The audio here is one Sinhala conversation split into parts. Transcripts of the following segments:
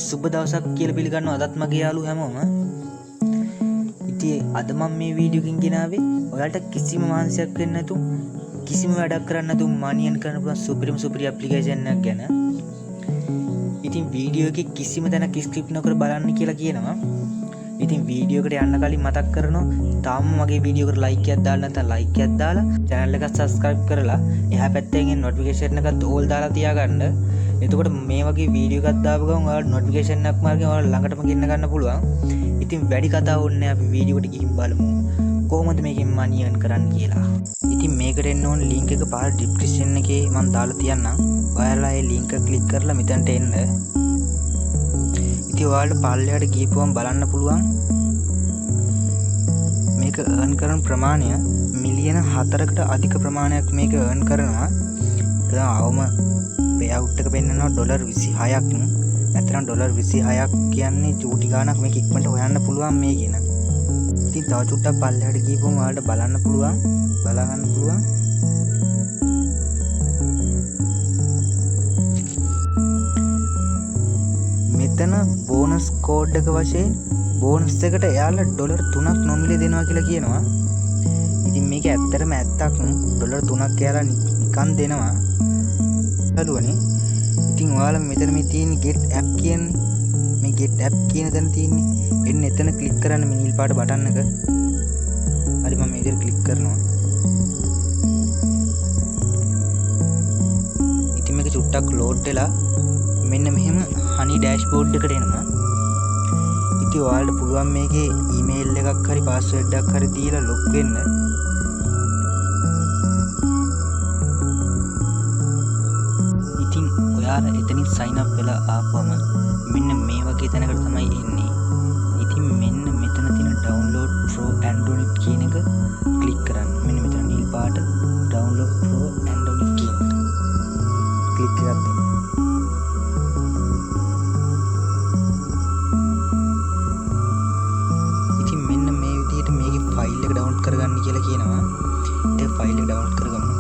සුබ දවසක් කියලා පිළිගන්නවා අදත් මගේ යාළුවෝ හැමෝම. ඉතින් අද මම මේ වීඩියෝ එකකින් ගෙනාවේ ඔයාලට කිසිම මානසිකයක් වෙන්නේ නැතු කිසිම වැඩක් කරන්න නැතු මනියන් කරන්න පුළුවන් සුපිරි ඇප්ලිකේෂන් එකක් ගැන. ඉතින් වීඩියෝ එකේ කිසිම තැනක ස්ක්‍රිප්ට් නොකර බලන්න කියලා කියනවා. ඉතින් වීඩියෝ එකට යන්න කලින් මතක් කරනවා තාම මගේ වීඩියෝ එකට ලයික් එකක් දාලා නැත්නම් ලයික් එකක් දාලා channel එක subscribe කරලා එහා පැත්තෙන් එන notification එකත් all දාලා තියාගන්න. එතකොට මේ වගේ වීඩියෝ එකක් දාපු ගමන් ඔයාලට notification එකක් මාර්ගෙන් ඔයාලා ළඟටම ගෙන්න ගන්න පුළුවන්. ඉතින් වැඩි කතා ඕනේ අපි වීඩියෝ එකට ගිහින් බලමු කොහොමද මේකෙන් money earn කරන්න කියලා. ඉතින් මේකට එන්න ඕන link එක පහළ description එකේ මම දාලා තියන්නම්. ඔයාලා ඒ link එක click කරලා මෙතනට එන්න. ඉතින් ඔයාලට පල්ලෙහාට ගිහපුවම බලන්න පුළුවන් මේක earn කරන ප්‍රමාණය මිලියන 4කට අධික ප්‍රමාණයක් මේක earn කරනවා. දැන් අවම payout එක පෙන්නනවා $26ක්. නැත්නම් $26ක් කියන්නේ චූටි ගාණක් මේක ඉක්මනට හොයන්න පුළුවන් මේ කියන. ඉතින් තව චුට්ටක් පල්ලෙහාට ගිහපුවම ඔයාලට බලන්න පුළුවන් බලා ගන්න පුළුවන්. මෙතන බෝනස් කෝඩ් එක වශයෙන් බෝනස් එකට එයාලා $3ක් නොමිලේ දෙනවා කියලා කියනවා. ඉතින් මේක ඇත්තටම ඇත්තක් $3ක් එයාලා නිකන් දෙනවා. බලුවනේ. ඉතින් ඔයාලා මෙතන මේ තියෙන get app කියන්නේ මේ get app කියන තැන තියෙන්නේ. එන්න එතන ක්ලික් කරන්න මේ නිල් පාට බටන් එක. හරි මම මේ විදිහට ක්ලික් කරනවා. ඉතින් මේක චුට්ටක් ලෝඩ් වෙලා මෙන්න මෙහෙම honey dashboard එකට එනවා. ඉතින් ඔයාලට පුළුවන් මේකේ email එකක් හරි password එකක් හරි දීලා log වෙන්න. ඉතින් ඔයාලා එතනින් sign up වෙලා ආපුවම මෙන්න මේ වගේ තැනකට තමයි එන්නේ. ඉතින් මෙන්න මෙතන තියෙන download pro android කියන එක click කරන්න. මෙන්න මෙතන නිල් පාට download pro android කියන එක click කරලා දෙන්න. ෆයිල් එක ඩවුන්ලෝඩ් කරගන්න කියලා කියනවා. ඒ ෆයිල් එක ඩවුන්ලෝඩ් කරගමු.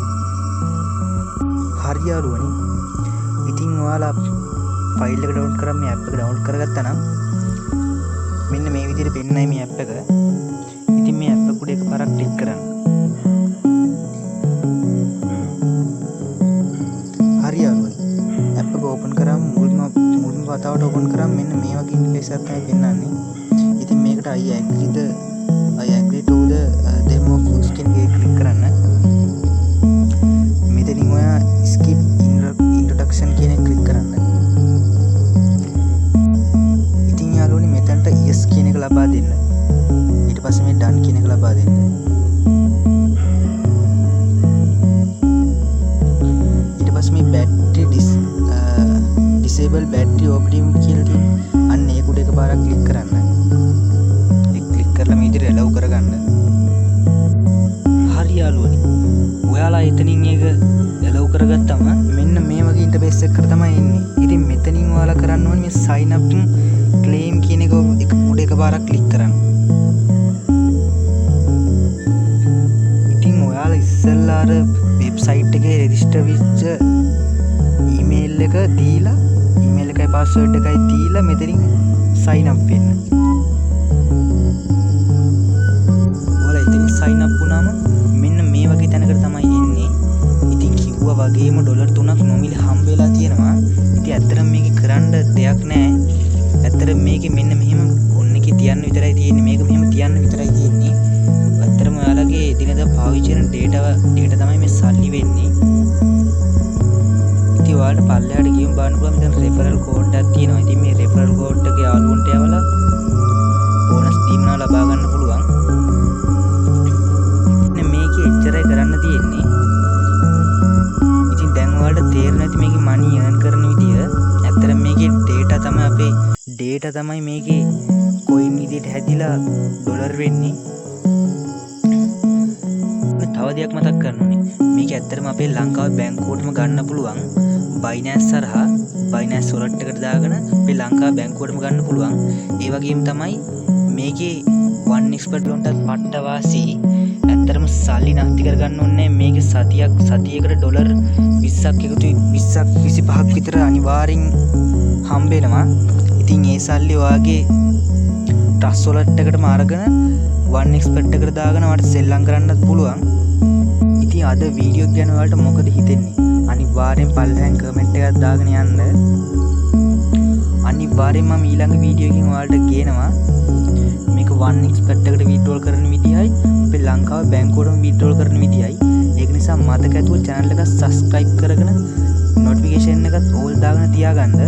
හරි යාළුවනේ. ඉතින් ඔයාලා ෆයිල් එක ඩවුන්ලෝඩ් කරන් මේ ඇප් එක ඩවුන්ලෝඩ් කරගත්තා නම් මෙන්න මේ විදිහට පෙන්නයි මේ ඇප් එක. ඉතින් මේ ඇප් එක උඩ එකපාරක් ක්ලික් කරන්න. හරි යාළුවනේ. ඇප් එක ඕපන් කරාම මුල්ම වතාවට ඕපන් කරාම මෙන්න මේ වගේ ඉන්ටර්ෆේස් එකක් තමයි පෙන්නන්නේ. ඉතින් මේකට I agree to the demo of skin එක ක්ලික් කරන්න. මෙතනින් ඔයා skip introduction කියන එක ක්ලික් කරන්න. ඉතින් යාළුවනේ මෙතනට yes කියන එක ලබා දෙන්න. ඊට පස්සේ මේ done කියන එක ලබා දෙන්න. ඊට පස්සේ මේ battery disable battery optimum කියලා තියෙනවා. අන්න ඒක උඩ එකපාරක් ක්ලික් කරන්න. කරලා මේ විදිහට allow කරගන්න. හරි යාළුවනේ. ඔයාලා එතනින් ඒක allow කරගත්තම මෙන්න මේ වගේ ඉන්ටර්ෆේස් එකකට තමයි එන්නේ. ඉතින් මෙතනින් ඔයාලා කරන්න ඕනේ මේ sign up claim කියන එක උඩ එකපාරක් ක්ලික් කරන්න. ඉතින් ඔයාලා ඉස්සෙල්ලා අර වෙබ්සයිට් එකේ රෙජිස්ටර් වෙච්ච ඊමේල් එක දීලා ඊමේල් එකයි පාස්වර්ඩ් එකයි දීලා මෙතනින් sign up වෙන්න. sign up වුණාම මෙන්න මේ වගේ තැනකට තමයි එන්නේ. ඉතින් කිව්වා වගේම $3ක් නොමිලේ හම්බ වෙලා තියෙනවා. ඉතින් ඇත්තටම මේක කරන්න දෙයක් නැහැ. ඇත්තටම මේකේ මෙන්න මෙහෙම ඔන්න එකේ තියන්න විතරයි තියෙන්නේ. මේක මෙහෙම තියන්න විතරයි තියෙන්නේ. ඇත්තටම ඔයාලගේ එදිනෙදා පාවිච්චි කරන data තමයි මේ සල්ලි වෙන්නේ. ඉතින් ඔයාලට පල්ලෙහාට ගියොත් බලන්න පුළුවන් මෙතන referral code එකක් තියෙනවා. ඉතින් මේ referral code එක යාළුවන්ට යවලා බෝනස් දීමනා ලබා ගන්න පුළුවන්. එච්චරයි කරන්න තියෙන්නේ. ඉතින් දැන් ඔයාලට තේරෙන්නේ නැති මේකේ money earn කරන විදිය. ඇත්තටම මේකේ data තමයි අපේ data තමයි මේකේ coin විදියට හැදිලා ඩොලර් වෙන්නේ. තව දෙයක් මතක් කරන්න ඕනේ. මේක ඇත්තටම අපේ ලංකාවේ බැංකුවටම ගන්න පුළුවන්. Binance හරහා Binance wallet එකට දාගෙන අපේ ලංකාවේ බැංකුවටම ගන්න පුළුවන්. ඒ වගේම තමයි මේකේ 1xbet වලටත් පට්ට වාසි ඇත්තරම සල්ලි නාස්ති කරගන්න ඕනේ මේකේ සතියකට ඩොලර් 20ක් එකතු 20ක් 25ක් විතර අනිවාර්යෙන් හම්බෙනවා. ඉතින් ඒ සල්ලි ඔයාගේ ටස් වොලට් එකටම අරගෙන 1xbet එකට දාගෙන ඔයාලට සෙල්ලම් කරන්නත් පුළුවන්. ඉතින් අද වීඩියෝ ගැන ඔයාලට මොකද හිතෙන්නේ? අනිවාර්යෙන් පල්ලෙන් කමෙන්ට් එකක් දාගෙන යන්න. අනිවාර්යෙන් මම ඊළඟ වීඩියෝ එකකින් ඔයාලට කියනවා මේක 1xbet එකට withdrawal කරන විදියයි අපේ ලංකාවේ බැංකුවටම withdrawal කරන විදියයි. ඒක නිසා මතක ඇතුව channel එක subscribe කරගෙන notification එකත් all දාගෙන තියාගන්න.